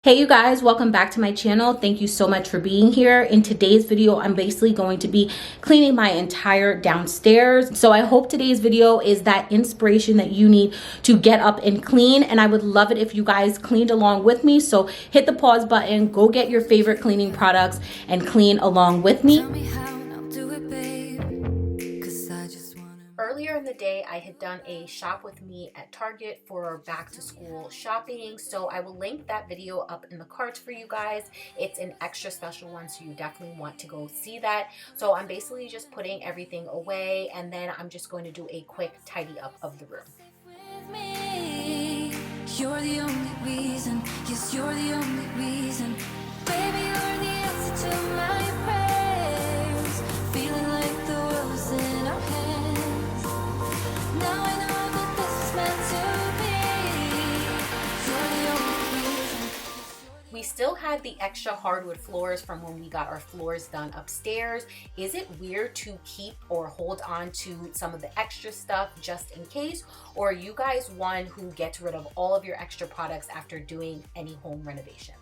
Hey you guys, welcome back to my channel. Thank you so much for being here. In today's video, I'm basically going to be cleaning my entire downstairs. So I hope today's video is that inspiration that you need to get up and clean. And I would love it if you guys cleaned along with me. So hit the pause button, go get your favorite cleaning products and clean along with me. Earlier in the day, I had done a shop with me at Target for back to school shopping. So I will link that video up in the cards for you guys. It's an extra special one, so you definitely want to go see that. So I'm basically just putting everything away, and then I'm just going to do a quick tidy up of the room. You're the only reason, yes, you're the only reason. Baby, you're the answer to my prayers. Feeling like the world's in our hands. Now I know that this is meant to be. You're the only reason. We still had the extra hardwood floors from when we got our floors done upstairs. Is it weird to keep or hold on to some of the extra stuff just in case? Or are you guys one who gets rid of all of your extra products after doing any home renovations?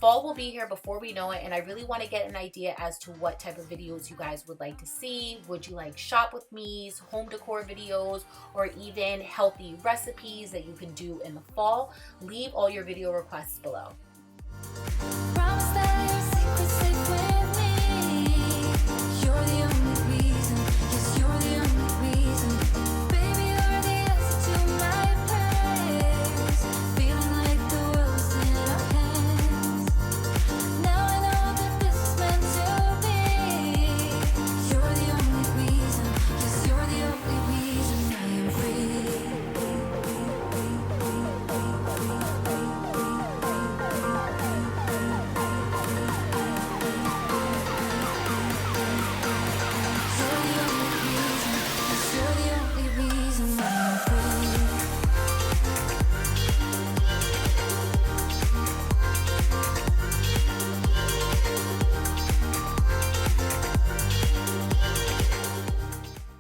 Fall will be here before we know it, and I really want to get an idea as to what type of videos you guys would like to see. Would you like shop with me's, home decor videos, or even healthy recipes that you can do in the fall? Leave all your video requests below.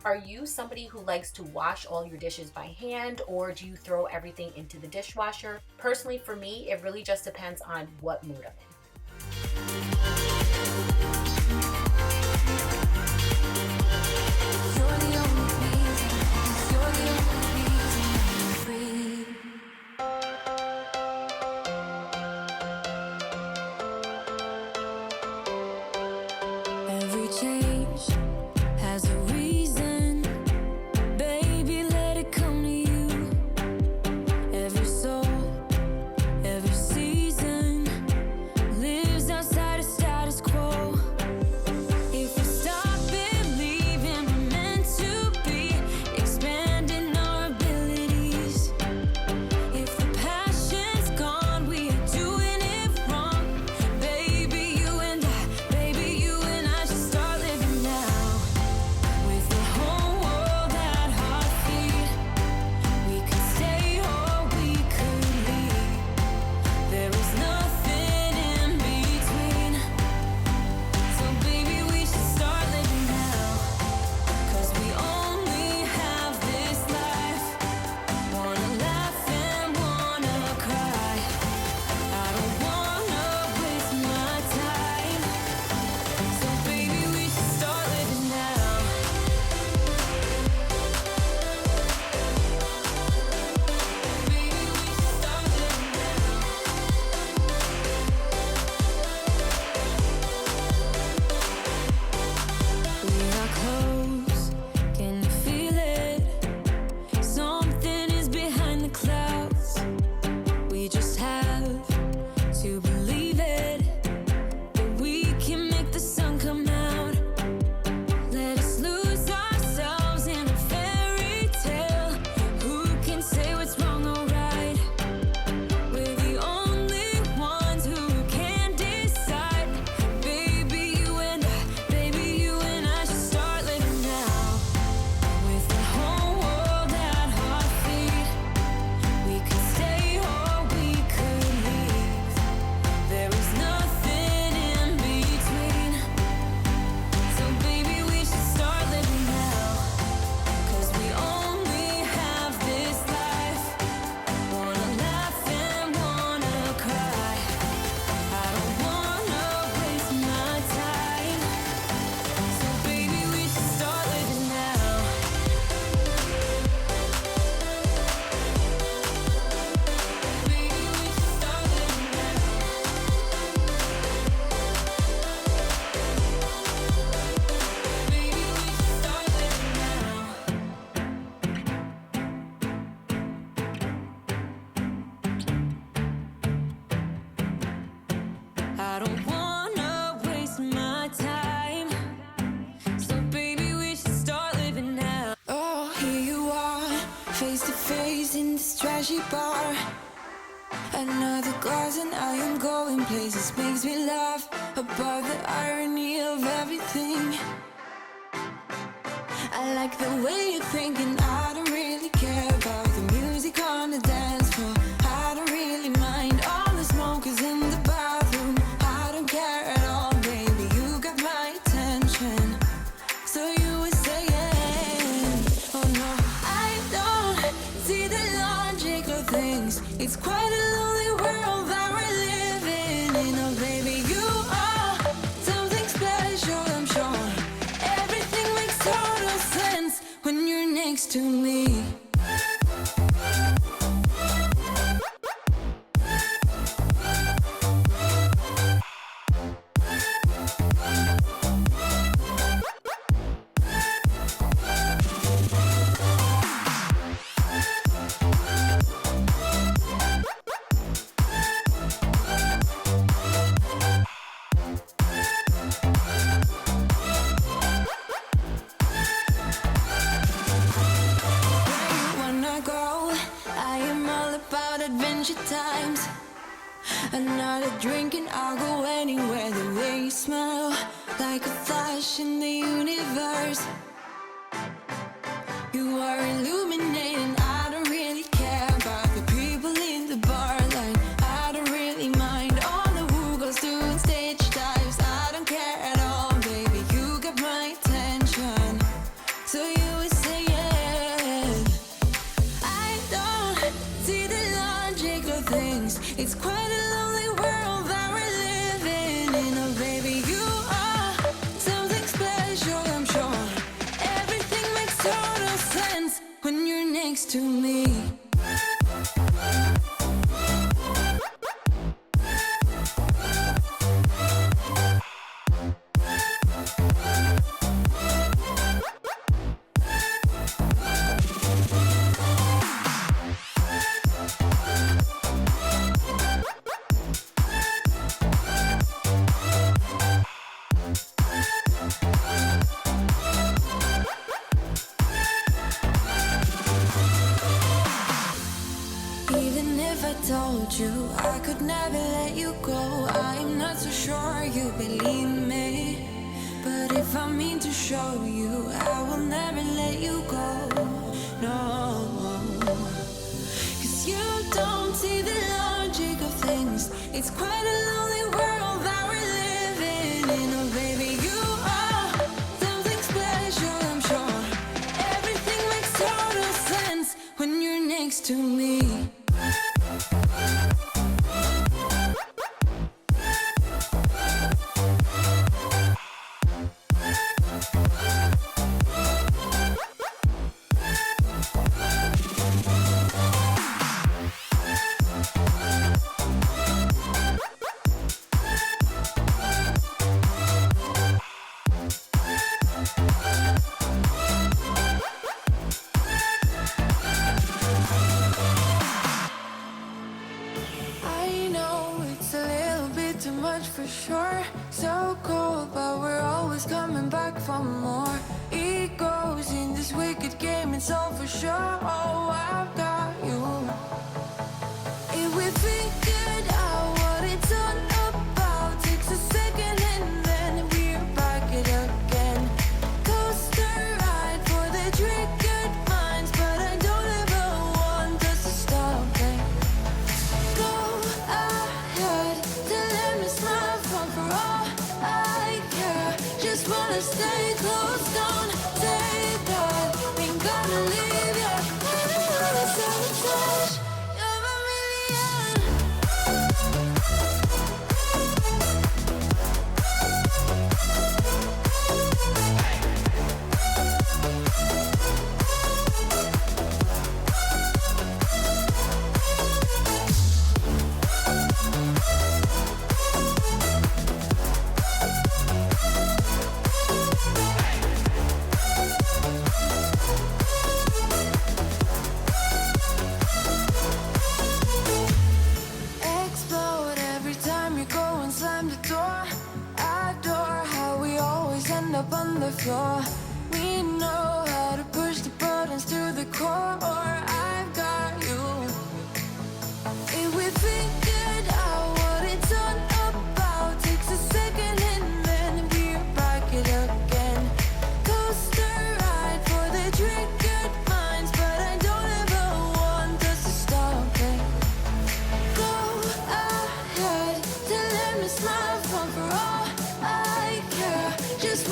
Are you somebody who likes to wash all your dishes by hand, or do you throw everything into the dishwasher? Personally, for me, it really just depends on what mood I'm in. Every change has a reason, baby, let it come to you. Every soul, every season lives outside of status quo. If we stop believing we're meant to be, expanding our abilities. If the passion's gone, we are doing it wrong. Baby, you and I should start living now. bar. Another glass and I am going places. Makes me laugh about the irony of everything. I like the way you're thinking. I don't really care about the music on the dance floor. I don't really mind all the smokers in the bathroom. I don't care at all, baby. You got my attention. So you were saying, oh no, I don't see the logic of things. It's quite a lonely world that we're living in. Oh baby, you are something special, I'm sure. Everything makes total sense when you're next to me. Times another drink and I'll go anywhere. The way you smell, like a flash in the universe. You are illuminating. I don't really care about the people in the bar line. I don't really mind all the who goes doing stage dives. I don't care at all, baby. You got my attention. So you were saying, I don't see the logic of things. It's quite a lonely world that we're living in. Oh baby, you are something special, I'm sure. Everything makes total sense when you're next to me. Told you I could never let you go. I'm not so sure you believe me, but if I mean to show you, I will never let you go. No, 'cause you don't see the logic of things. It's quite a lonely world that we're living in. Oh baby, you are something special, I'm sure. Everything makes total sense when you're next to me. For sure, so cold, but we're always coming back for more. Egos in this wicked game, it's all for sure. Oh, I've got you. If we figured out what it's all about, takes a second and then we're back it again. Coaster ride for the triggered minds, but I don't ever want us to stop it. Go ahead, let me smile for all I care. Just wanna stay close, don't take that. Ain't gonna leave you. Sabotage, you're a million. Up on the floor, we know how to push the buttons to the core.